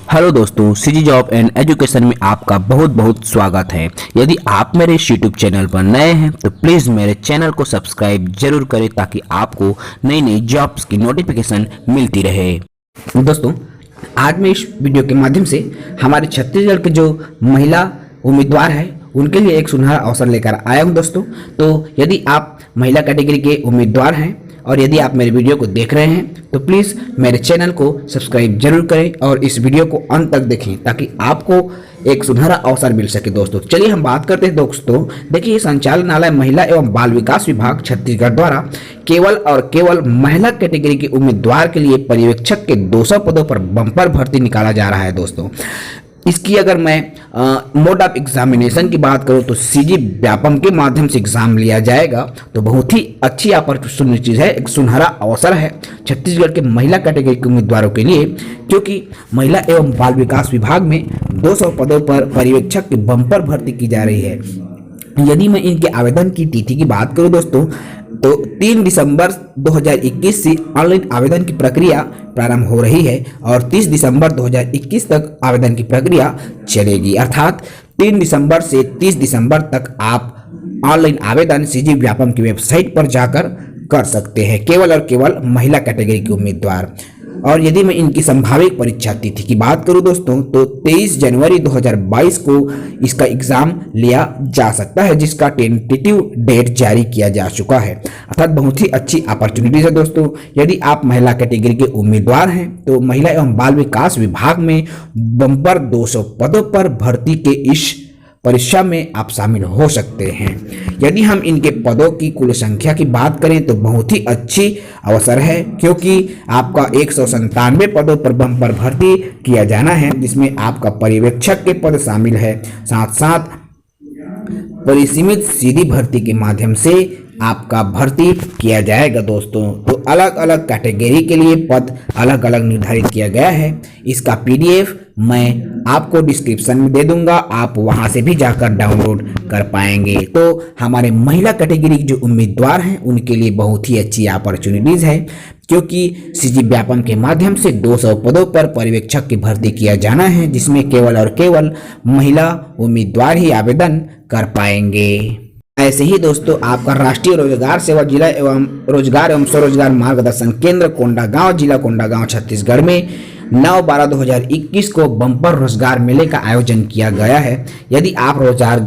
Hello दोस्तों, CG job and education में आपका बहुत बहुत स्वागत है। यदि आप मेरे इस यूट्यूब चैनल पर नए हैं तो प्लीज़ मेरे चैनल को सब्सक्राइब जरूर करें ताकि आपको नई नई जॉब्स की नोटिफिकेशन मिलती रहे। दोस्तों, आज मैं इस वीडियो के माध्यम से हमारे छत्तीसगढ़ के जो महिला उम्मीदवार है उनके लिए एक सुनहरा अवसर लेकर आया हूं। दोस्तों, तो यदि आप महिला कैटेगरी के उम्मीदवार हैं और यदि आप मेरे वीडियो को देख रहे हैं तो प्लीज़ मेरे चैनल को सब्सक्राइब जरूर करें और इस वीडियो को अंत तक देखें ताकि आपको एक सुनहरा अवसर मिल सके। दोस्तों, चलिए हम बात करते हैं। दोस्तों देखिए, संचालनालय महिला एवं बाल विकास विभाग छत्तीसगढ़ द्वारा केवल और केवल महिला कैटेगरी के उम्मीदवार के लिए पर्यवेक्षक के 200 पदों पर बम्पर भर्ती निकाला जा रहा है। दोस्तों, इसकी अगर मैं मोड ऑफ एग्जामिनेशन की बात करूं तो सीजी व्यापम के माध्यम से एग्जाम लिया जाएगा। तो बहुत ही अच्छी अपॉर्चुनिटी चीज़ है, एक सुनहरा अवसर है छत्तीसगढ़ के महिला कैटेगरी के उम्मीदवारों के लिए, क्योंकि महिला एवं बाल विकास विभाग में 200 पदों पर पर्यवेक्षक की बम्पर भर्ती की जा रही है। यदि मैं इनके आवेदन की तिथि की बात करूं दोस्तों तो 3 दिसंबर 2021 से ऑनलाइन आवेदन की प्रक्रिया प्रारंभ हो रही है और 30 दिसंबर 2021 तक आवेदन की प्रक्रिया चलेगी। अर्थात 3 दिसंबर से 30 दिसंबर तक आप ऑनलाइन आवेदन सीजी व्यापम की वेबसाइट पर जाकर कर सकते हैं, केवल और केवल महिला कैटेगरी के उम्मीदवार। और यदि मैं इनकी संभावित परीक्षा तिथि की बात करूं दोस्तों तो 23 जनवरी 2022 को इसका एग्जाम लिया जा सकता है, जिसका टेंटेटिव डेट जारी किया जा चुका है। अर्थात बहुत ही अच्छी अपॉर्चुनिटीज है दोस्तों। यदि आप महिला कैटेगरी के उम्मीदवार हैं तो महिला एवं बाल विकास विभाग में बम्पर 200 पदों पर भर्ती के इस परीक्षा में आप शामिल हो सकते हैं। यदि हम इनके पदों की कुल संख्या की बात करें तो बहुत ही अच्छी अवसर है, क्योंकि आपका 197 पदों पर बम्पर भर्ती किया जाना है, जिसमें आपका पर्यवेक्षक के पद शामिल है। साथ साथ परिसीमित सीधी भर्ती के माध्यम से आपका भर्ती किया जाएगा। दोस्तों, तो अलग अलग कैटेगरी के लिए पद अलग अलग निर्धारित किया गया है। इसका पीडीएफ मैं आपको डिस्क्रिप्शन में दे दूंगा, आप वहां से भी जाकर डाउनलोड कर पाएंगे। तो हमारे महिला कैटेगरी के जो उम्मीदवार हैं उनके लिए बहुत ही अच्छी अपॉर्चुनिटीज है, क्योंकि सीजी व्यापम के माध्यम से 200 पदों पर पर्यवेक्षक की भर्ती किया जाना है, जिसमें केवल और केवल महिला उम्मीदवार ही आवेदन कर पाएंगे। ऐसे ही दोस्तों, आपका राष्ट्रीय रोजगार सेवा जिला एवं रोजगार एवं स्वरोजगार मार्गदर्शन केंद्र कोंडागांव, जिला कोंडागांव, छत्तीसगढ़ में 9/12/2021 को बम्पर रोजगार मेले का आयोजन किया गया है। यदि आप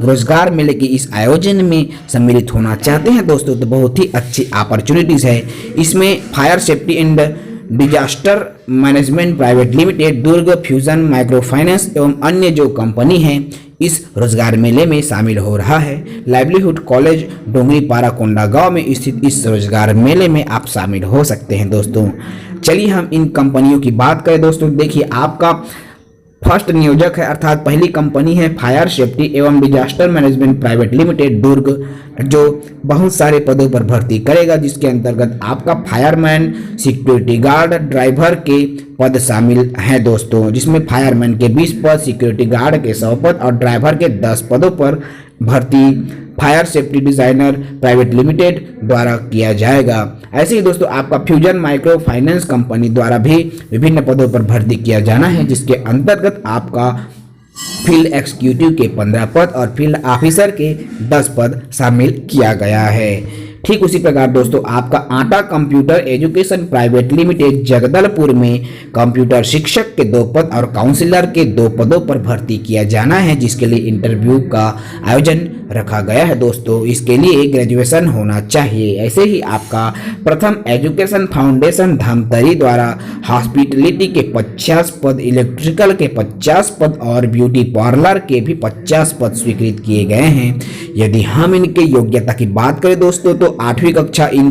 रोजगार मेले के इस आयोजन में सम्मिलित होना चाहते हैं दोस्तों तो बहुत ही अच्छी अपॉर्चुनिटीज है। इसमें fire safety and disaster management private limited, Durg fusion micro finance एवं अन्य जो कंपनी हैं इस रोजगार मेले में शामिल हो रहा है। लाइवलीहुड कॉलेज डोंगरीपारा कोंडागांव में स्थित इस रोजगार मेले में आप शामिल हो सकते हैं। दोस्तों, चलिए हम इन कंपनियों की बात करें। दोस्तों देखिए, आपका फर्स्ट नियोजक है, अर्थात पहली कंपनी है फायर सेफ्टी एवं डिजास्टर मैनेजमेंट प्राइवेट लिमिटेड दुर्ग, जो बहुत सारे पदों पर भर्ती करेगा, जिसके अंतर्गत आपका फायरमैन, सिक्योरिटी गार्ड, ड्राइवर के पद शामिल हैं दोस्तों, जिसमें फायरमैन के 20 पद, सिक्योरिटी गार्ड के 100 पद और ड्राइवर के 10 पदों पर भर्ती fire safety designer private limited द्वारा किया जाएगा। ऐसे ही दोस्तों, आपका फ्यूजन माइक्रो फाइनेंस कंपनी द्वारा भी विभिन्न पदों पर भर्ती किया जाना है, जिसके अंतर्गत आपका फील्ड एग्जीक्यूटिव के 15 पद और फील्ड ऑफिसर के 10 पद शामिल किया गया है। ठीक उसी प्रकार दोस्तों, आपका आटा computer education private limited Jagdalpur में कंप्यूटर शिक्षक के 2 पद और काउंसलर के 2 पदों पर भर्ती किया जाना है, जिसके लिए इंटरव्यू का आयोजन रखा गया है। दोस्तों, इसके लिए ग्रेजुएशन होना चाहिए। ऐसे ही आपका प्रथम एजुकेशन फाउंडेशन धमतरी द्वारा हॉस्पिटलिटी के 50 पद, इलेक्ट्रिकल के 50 पद और ब्यूटी पार्लर के भी 50 पद स्वीकृत किए गए हैं। यदि हम इनके योग्यता की बात करें दोस्तों तो 8वीं कक्षा इन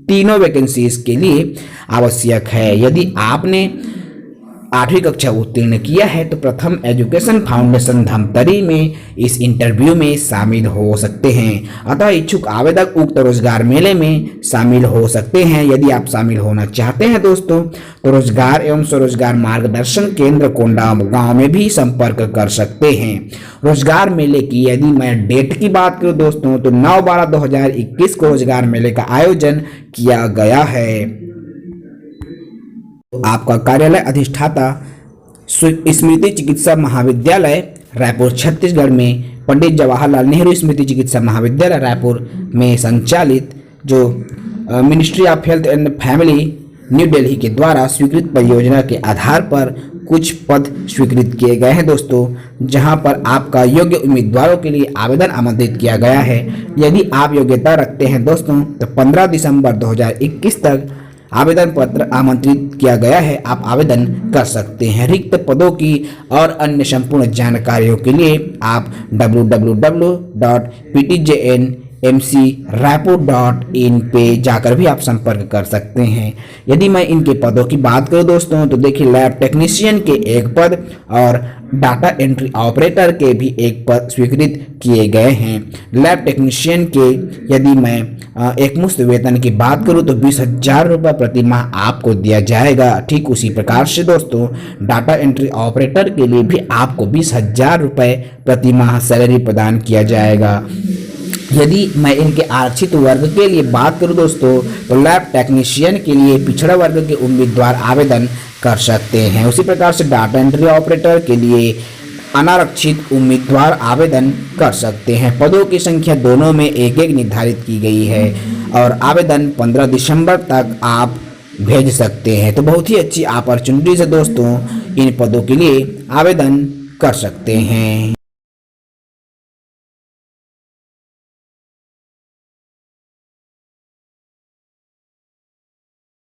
तीनों वैकेंसीज के लिए आवश्यक है। यदि आपने 8वीं कक्षा उत्तीर्ण किया है तो प्रथम एजुकेशन फाउंडेशन धमतरी में इस इंटरव्यू में शामिल हो सकते हैं। अतः इच्छुक आवेदक उक्त रोजगार मेले में शामिल हो सकते हैं। यदि आप शामिल होना चाहते हैं दोस्तों तो रोजगार एवं स्वरोजगार मार्गदर्शन केंद्र कोंडागांव में भी संपर्क कर सकते हैं। रोजगार मेले की यदि मैं डेट की बात करूं दोस्तों तो 9/12/2021 को रोजगार मेले का आयोजन किया गया है। आपका कार्यालय अधिष्ठाता स्मृति चिकित्सा महाविद्यालय रायपुर छत्तीसगढ़ में पंडित जवाहरलाल नेहरू स्मृति चिकित्सा महाविद्यालय रायपुर में संचालित जो ministry of health and family new Delhi के द्वारा स्वीकृत परियोजना के आधार पर कुछ पद स्वीकृत किए गए हैं दोस्तों, जहां पर आपका योग्य उम्मीदवारों के लिए आवेदन आमंत्रित किया गया है। यदि आप योग्यता रखते हैं दोस्तों तो 15 दिसंबर 2021 तक आवेदन पत्र आमंत्रित किया गया है, आप आवेदन कर सकते हैं। रिक्त पदों की और अन्य संपूर्ण जानकारियों के लिए आप www.ptjnmcraipur.in पे जाकर भी आप संपर्क कर सकते हैं। यदि मैं इनके पदों की बात करूं दोस्तों तो देखिए, लैब टेक्नीशियन के एक पद और डाटा एंट्री ऑपरेटर के भी एक पद स्वीकृत किए गए हैं। लैब टेक्नीशियन के यदि मैं एक मुश्त वेतन की बात करूं तो 20,000 रुपये प्रति माह आपको दिया जाएगा। ठीक उसी प्रकार से दोस्तों डाटा एंट्री ऑपरेटर के लिए भी आपको 20,000 रुपये प्रति माह सैलरी प्रदान किया जाएगा। यदि मैं इनके आरक्षित वर्ग के लिए बात करूं दोस्तों तो लैब टेक्नीशियन के लिए पिछड़ा वर्ग के उम्मीदवार आवेदन कर सकते हैं। उसी प्रकार से डाटा एंट्री ऑपरेटर के लिए अनारक्षित उम्मीदवार आवेदन कर सकते हैं। पदों की संख्या दोनों में एक एक निर्धारित की गई है और आवेदन 15 दिसंबर तक आप भेज सकते हैं। तो बहुत ही अच्छी अपॉर्चुनिटीज है दोस्तों, इन पदों के लिए आवेदन कर सकते हैं।